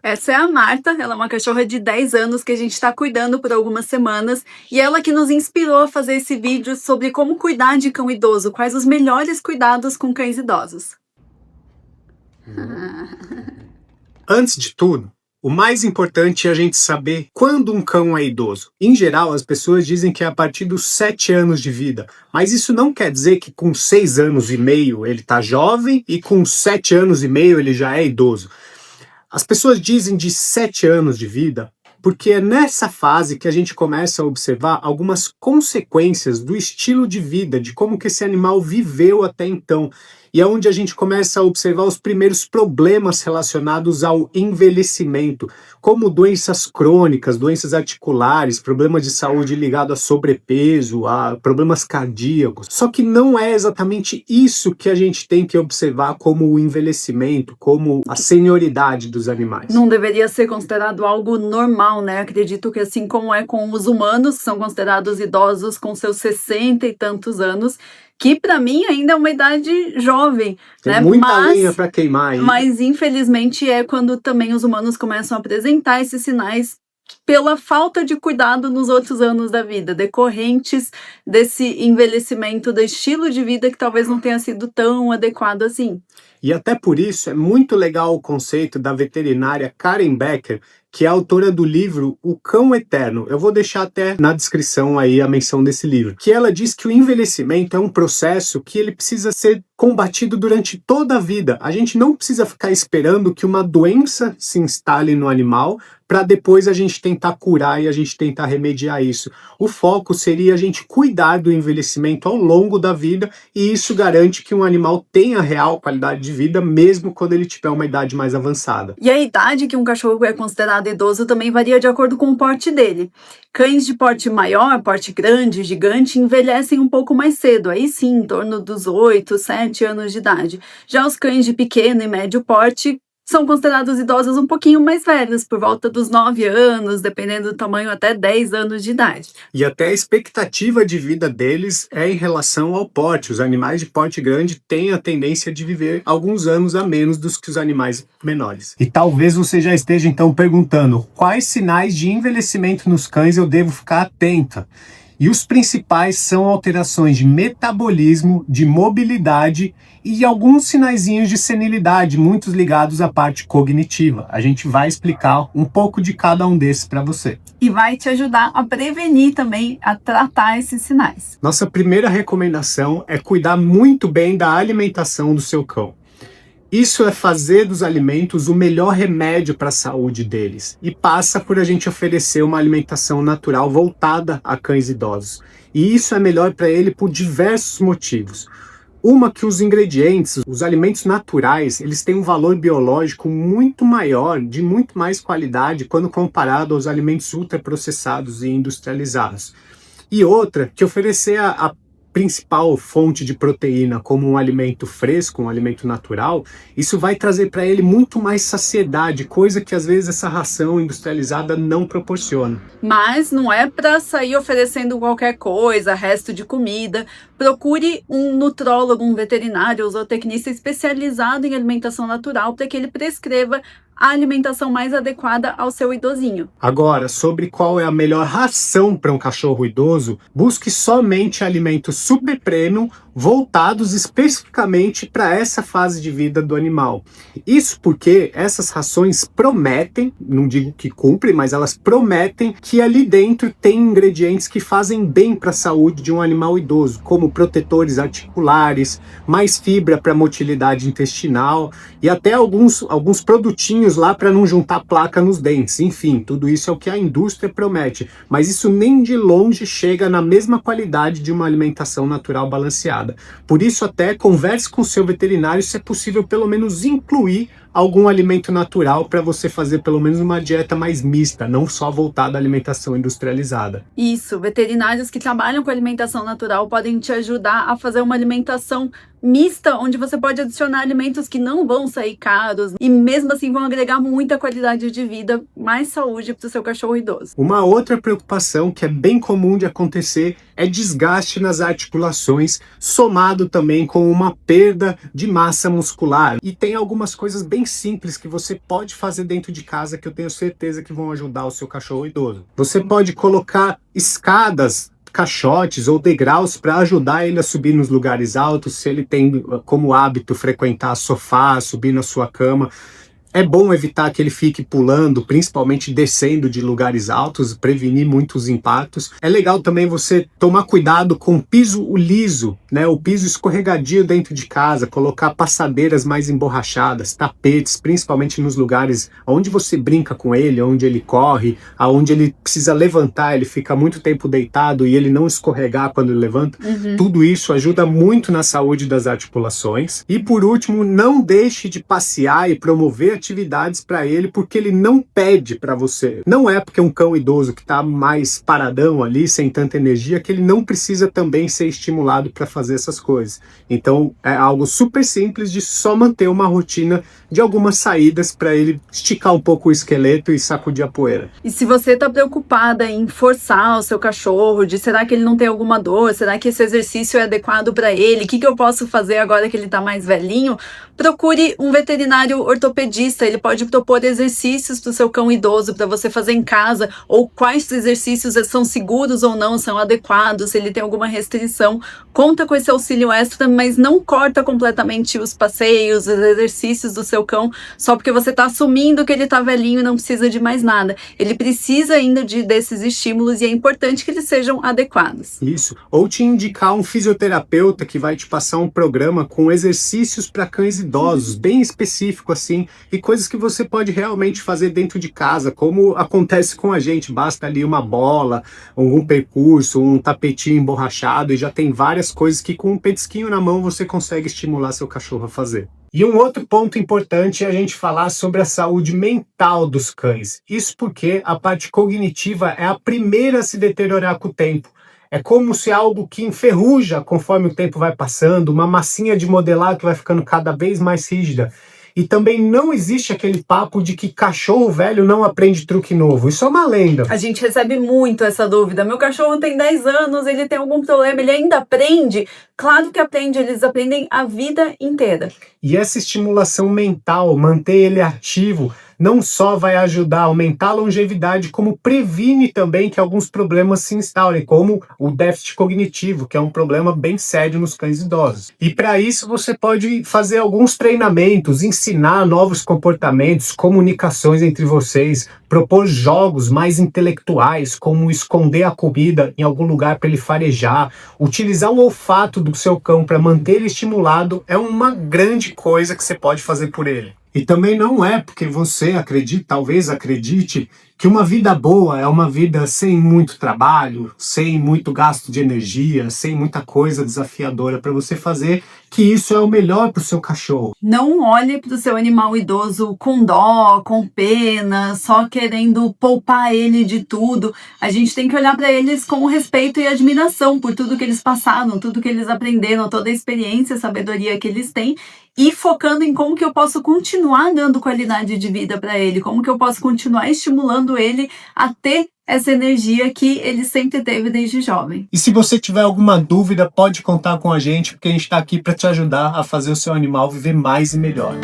Essa é a Marta, ela é uma cachorra de 10 anos que a gente está cuidando por algumas semanas e ela que nos inspirou a fazer esse vídeo sobre como cuidar de cão idoso, quais os melhores cuidados com cães idosos. Antes de tudo, o mais importante é a gente saber quando um cão é idoso. Em geral, as pessoas dizem que é a partir dos 7 anos de vida, mas isso não quer dizer que com 6 anos e meio ele está jovem e com 7 anos e meio ele já é idoso. As pessoas dizem de 7 anos de vida porque é nessa fase que a gente começa a observar algumas consequências do estilo de vida, de como que esse animal viveu até então. E é onde a gente começa a observar os primeiros problemas relacionados ao envelhecimento, como doenças crônicas, doenças articulares, problemas de saúde ligados a sobrepeso, a problemas cardíacos. Só que não é exatamente isso que a gente tem que observar como o envelhecimento, como a senioridade dos animais. Não deveria ser considerado algo normal, né? Acredito que assim como é com os humanos, que são considerados idosos com seus 60 e tantos anos, que para mim ainda é uma idade jovem, Tem né? muita lenha para queimar aí. Mas infelizmente é quando também os humanos começam a apresentar esses sinais pela falta de cuidado nos outros anos da vida, decorrentes desse envelhecimento, do estilo de vida que talvez não tenha sido tão adequado assim. E até por isso é muito legal o conceito da veterinária Karen Becker, que é autora do livro O Cão Eterno. Eu vou deixar até na descrição aí a menção desse livro. Que ela diz que o envelhecimento é um processo que ele precisa ser combatido durante toda a vida. A gente não precisa ficar esperando que uma doença se instale no animal para depois a gente tentar curar e a gente tentar remediar isso. O foco seria a gente cuidar do envelhecimento ao longo da vida e isso garante que um animal tenha real qualidade de vida mesmo quando ele tiver uma idade mais avançada. E a idade que um cachorro é considerado idoso também varia de acordo com o porte dele. Cães de porte maior, porte grande, gigante, envelhecem um pouco mais cedo, aí sim, em torno dos 8, 7 anos de idade. Já os cães de pequeno e médio porte são considerados idosos um pouquinho mais velhos, por volta dos 9 anos, dependendo do tamanho, até 10 anos de idade. E até a expectativa de vida deles é em relação ao porte. Os animais de porte grande têm a tendência de viver alguns anos a menos dos que os animais menores. E talvez você já esteja então perguntando quais sinais de envelhecimento nos cães eu devo ficar atenta. E os principais são alterações de metabolismo, de mobilidade e alguns sinaizinhos de senilidade, muitos ligados à parte cognitiva. A gente vai explicar um pouco de cada um desses para você. E vai te ajudar a prevenir também, a tratar esses sinais. Nossa primeira recomendação é cuidar muito bem da alimentação do seu cão. Isso é fazer dos alimentos o melhor remédio para a saúde deles e passa por a gente oferecer uma alimentação natural voltada a cães idosos. E isso é melhor para ele por diversos motivos. Uma que os ingredientes, os alimentos naturais, eles têm um valor biológico muito maior, de muito mais qualidade quando comparado aos alimentos ultraprocessados e industrializados. E outra, que oferecer a principal fonte de proteína como um alimento fresco, um alimento natural, isso vai trazer para ele muito mais saciedade, coisa que às vezes essa ração industrializada não proporciona. Mas não é para sair oferecendo qualquer coisa, resto de comida. Procure um nutrólogo, um veterinário ou zootecnista especializado em alimentação natural para que ele prescreva a alimentação mais adequada ao seu idosinho. Agora, sobre qual é a melhor ração para um cachorro idoso, busque somente alimentos super premium voltados especificamente para essa fase de vida do animal. Isso porque essas rações prometem, não digo que cumprem, mas elas prometem que ali dentro tem ingredientes que fazem bem para a saúde de um animal idoso, como protetores articulares, mais fibra para motilidade intestinal e até alguns produtinhos lá para não juntar placa nos dentes. Enfim, tudo isso é o que a indústria promete, mas isso nem de longe chega na mesma qualidade de uma alimentação natural balanceada. Por isso até converse com o seu veterinário se é possível pelo menos incluir algum alimento natural para você fazer pelo menos uma dieta mais mista, não só voltada à alimentação industrializada. Isso, veterinários que trabalham com alimentação natural podem te ajudar a fazer uma alimentação mista, onde você pode adicionar alimentos que não vão sair caros e mesmo assim vão agregar muita qualidade de vida, mais saúde para o seu cachorro idoso. Uma outra preocupação que é bem comum de acontecer é desgaste nas articulações, somado também com uma perda de massa muscular. E tem algumas coisas bem bem simples que você pode fazer dentro de casa, que eu tenho certeza que vão ajudar o seu cachorro idoso. Você pode colocar escadas, caixotes ou degraus para ajudar ele a subir nos lugares altos, se ele tem como hábito frequentar sofá, subir na sua cama. É bom evitar que ele fique pulando, principalmente descendo de lugares altos, prevenir muitos impactos. É legal também você tomar cuidado com o piso liso, né? O piso escorregadio dentro de casa, colocar passadeiras mais emborrachadas, tapetes, principalmente nos lugares onde você brinca com ele, onde ele corre, aonde ele precisa levantar, ele fica muito tempo deitado e ele não escorregar quando ele levanta. Tudo isso ajuda muito na saúde das articulações. E por último, não deixe de passear e promover atividades para ele, porque ele não pede para você. Não é porque um cão idoso que está mais paradão ali, sem tanta energia, que ele não precisa também ser estimulado para fazer essas coisas. Então é algo super simples de só manter uma rotina de algumas saídas para ele esticar um pouco o esqueleto e sacudir a poeira. E se você está preocupada em forçar o seu cachorro, de será que ele não tem alguma dor, será que esse exercício é adequado para ele, o que eu posso fazer agora que ele está mais velhinho, procure um veterinário ortopedista. Ele pode propor exercícios para o seu cão idoso para você fazer em casa, ou quais exercícios são seguros ou não, são adequados, se ele tem alguma restrição. Conta com esse auxílio extra, mas não corta completamente os passeios, os exercícios do seu cão, só porque você está assumindo que ele está velhinho e não precisa de mais nada. Ele precisa ainda desses estímulos e é importante que eles sejam adequados. Isso. Ou te indicar um fisioterapeuta que vai te passar um programa com exercícios para cães idosos, bem específico assim, e coisas que você pode realmente fazer dentro de casa, como acontece com a gente. Basta ali uma bola, algum percurso, um tapetinho emborrachado e já tem várias coisas que com um petisquinho na mão você consegue estimular seu cachorro a fazer. E um outro ponto importante é a gente falar sobre a saúde mental dos cães. Isso porque a parte cognitiva é a primeira a se deteriorar com o tempo. É como se algo que enferruja conforme o tempo vai passando, uma massinha de modelar que vai ficando cada vez mais rígida. E também não existe aquele papo de que cachorro velho não aprende truque novo. Isso é uma lenda. A gente recebe muito essa dúvida. Meu cachorro tem 10 anos, ele tem algum problema, ele ainda aprende? Claro que aprende, eles aprendem a vida inteira. E essa estimulação mental, manter ele ativo, não só vai ajudar a aumentar a longevidade, como previne também que alguns problemas se instaurem, como o déficit cognitivo, que é um problema bem sério nos cães idosos. E para isso você pode fazer alguns treinamentos, ensinar novos comportamentos, comunicações entre vocês, propor jogos mais intelectuais, como esconder a comida em algum lugar para ele farejar, utilizar o olfato do seu cão para manter ele estimulado, é uma grande coisa que você pode fazer por ele. E também não é porque você acredita, talvez acredite, que uma vida boa é uma vida sem muito trabalho, sem muito gasto de energia, sem muita coisa desafiadora para você fazer, que isso é o melhor para o seu cachorro. Não olhe para o seu animal idoso com dó, com pena, só querendo poupar ele de tudo. A gente tem que olhar para eles com respeito e admiração por tudo que eles passaram, tudo que eles aprenderam, toda a experiência, a sabedoria que eles têm, e focando em como que eu posso continuar dando qualidade de vida para ele, como que eu posso continuar estimulando ele a ter essa energia que ele sempre teve desde jovem. E se você tiver alguma dúvida, pode contar com a gente, porque a gente está aqui para te ajudar a fazer o seu animal viver mais e melhor.